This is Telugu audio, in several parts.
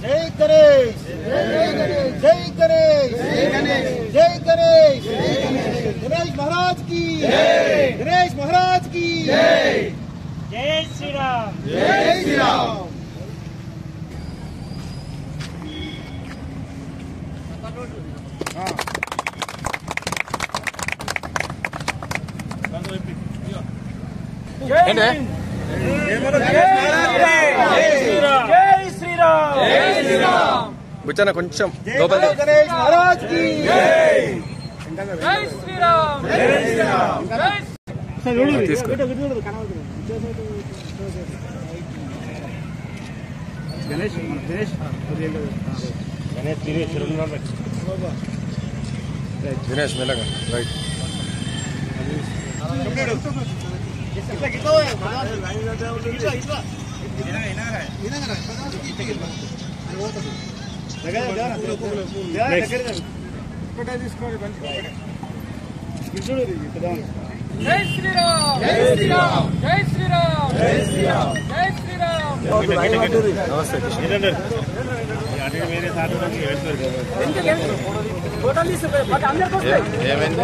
जय गणेश, जय गणेश, जय गणेश, जय गणेश, गणेश महाराज की जय, गणेश महाराज की जय, जय श्री राम, जय श्री राम। కూర్చోనా కొంచెం లోపల గణేష్ మహారాజ్ కి జై, జై శ్రీరామ్, జై శ్రీరామ్, జై గణేష్ గణేష్ గణేష్ దినేష్ మెల్లగా రైట్ జై శ్రీరామ్, జై శ్రీరామ్, జై శ్రీరామ్, జై శ్రీరామ్, జై శ్రీరామ్। నమస్తే ఏమైంది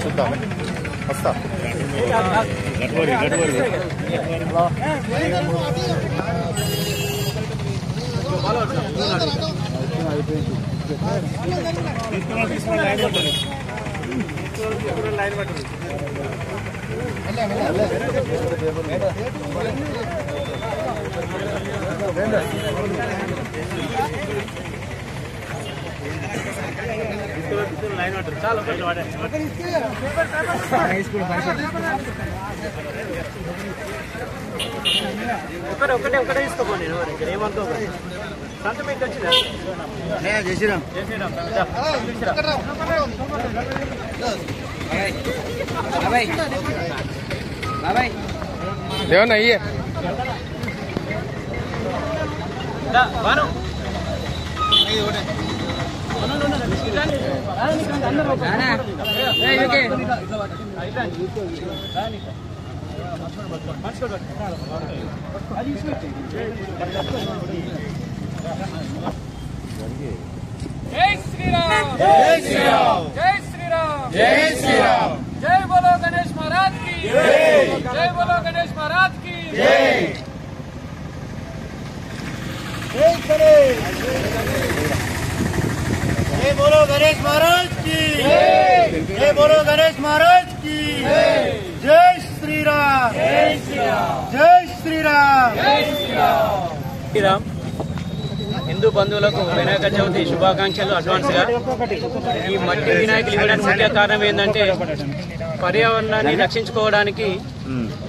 చూద్దాం వస్తా ఒకటే తీసుకోండి ఏమనుకో సంత మీకు వచ్చిందా చేసిరాం ఏమన్నా అయ్యే జై శ్రీరామ్, జై శ్రీరామ్, జై శ్రీరామ్, జై శ్రీరామ్, జై బోలో గణేష్ మహారాజ్ की जय, जय बोलो गणेश महाराज की जय, जय गणेश, जय बोलो गणेश महाराज की जय, जय बोलो गणेश महाराज की जय, जय श्री राम, जय श्री राम, जय श्री राम, जय श्री राम। హిందూ బంధువులకు వినాయక చవితి శుభాకాంక్షలు అడ్వాన్స్ గా। ఈ మట్టి వినాయకులు ఇవ్వడానికి ముఖ్య కారణం ఏంటంటే పర్యావరణాన్ని రక్షించుకోవడానికి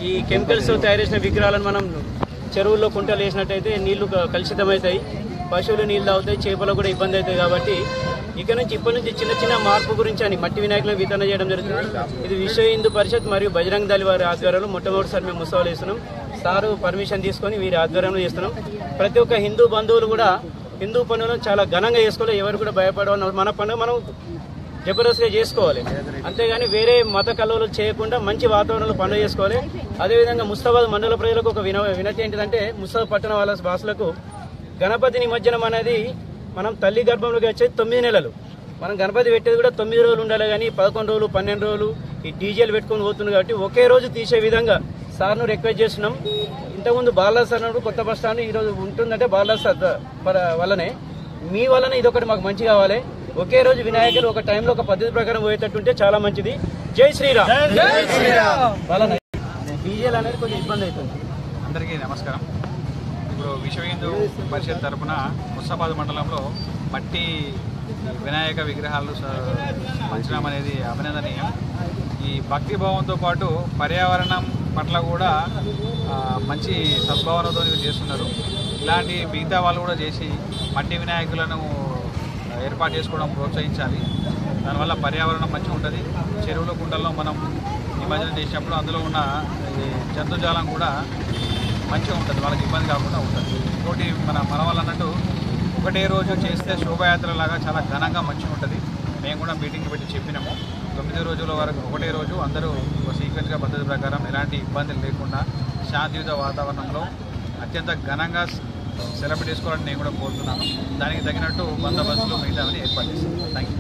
ఈ కెమికల్స్ తయారు చేసిన విగ్రహాలను మనం చెరువుల్లో కుంటలు వేసినట్టయితే నీళ్లు కలుషితమవుతాయి, పశువులు నీళ్లు తాగుతాయి, చేపలకు కూడా ఇబ్బంది అవుతాయి। కాబట్టి ఇప్పటి నుంచి చిన్న చిన్న మార్పు గురించి అని మట్టి వినాయకులను వితరణ చేయడం జరుగుతుంది। ఇది విశ్వ హిందూ పరిషత్ మరియు బజరంగ్ దళ్ వారి ఆధ్వర్యంలో మొట్టమొదటిసారి మేము ఉత్సవాలు చేస్తున్నాం। సారు పర్మిషన్ తీసుకొని వీరి ఆధ్వర్యంలో చేస్తున్నాం। ప్రతి ఒక్క హిందూ బంధువులు కూడా హిందూ పండుగను చాలా ఘనంగా చేసుకోవాలి, ఎవరు కూడా భయపడవాలి, మన పండుగ మనం జబర్దస్త్గా చేసుకోవాలి, అంతేగాని వేరే మత కలవలు చేయకుండా మంచి వాతావరణంలో పండుగ చేసుకోవాలి। అదేవిధంగా ముస్తాబాద్ మండల ప్రజలకు ఒక వినతి ఏంటిదంటే ముస్తాబాద్ పట్టణ వాళ్ళ భాషలకు గణపతి నిమజ్జనం అనేది మనం తల్లి గర్భంలోకి వచ్చేది 9 నెలలు, మనం గణపతి పెట్టేది కూడా 9 రోజులు ఉండాలి, కానీ 11 రోజులు 12 రోజులు ఈ డీజేలు పెట్టుకొని పోతుంది। కాబట్టి ఒకే రోజు తీసే విధంగా సార్ను రిక్వెస్ట్ చేస్తున్నాం। ఇంతకుముందు బాలరాజ్ సార్ కొత్త బస్ స్టాండ్ ఈరోజు ఉంటుందంటే బాలరాజ్ సార్ వల్లనే, మీ వల్లనే ఇదొకటి మాకు మంచి కావాలి। ఒకే రోజు వినాయకులు ఒక టైంలో ఒక పద్ధతి ప్రకారం పోయేటట్టుంటే చాలా మంచిది। జై శ్రీరామ్, జై శ్రీరామ్। డీజేలు అనేది కొంచెం ఇబ్బంది అవుతుంది। అందరికీ నమస్కారం। ఇప్పుడు విశ్వ హిందూ పరిషత్ తరఫున ముస్తాబాద్ మండలంలో మట్టి వినాయక విగ్రహాలు పంచడం అనేది అభినందనీయం। ఈ భక్తి భావంతో పాటు పర్యావరణం పట్ల కూడా మంచి సద్భావనతో చేస్తున్నారు। ఇలాంటి మిగతా వాళ్ళు కూడా చేసి మట్టి వినాయకులను ఏర్పాటు చేసుకోవడం ప్రోత్సహించాలి. దానివల్ల పర్యావరణం మంచిగా ఉంటుంది. చెరువుల కుంటల్లో మనం నిమజ్జనం చేసినప్పుడు అందులో ఉన్న జంతుజాలం కూడా మంచిగా ఉంటుంది, వాళ్ళకి ఇబ్బంది కాకుండా ఉంటుంది. ఇంకోటి మన వాళ్ళు అన్నట్టు ఒకటే రోజు చేస్తే శోభాయాత్రలాగా చాలా ఘనంగా మంచిగా ఉంటుంది. మేము కూడా మీటింగ్ పెట్టి చెప్పినాము. 9 రోజుల వరకు ఒకటే రోజు అందరూ సీక్వెన్స్గా పద్ధతి ప్రకారం ఎలాంటి ఇబ్బందులు లేకుండా శాంతియుత వాతావరణంలో అత్యంత ఘనంగా సెలబ్రేట్ చేసుకోవాలని నేను కూడా కోరుతున్నాను. దానికి తగినట్టు బందోబస్తులు మిగతావని ఏర్పాటు చేస్తాను. Thank you.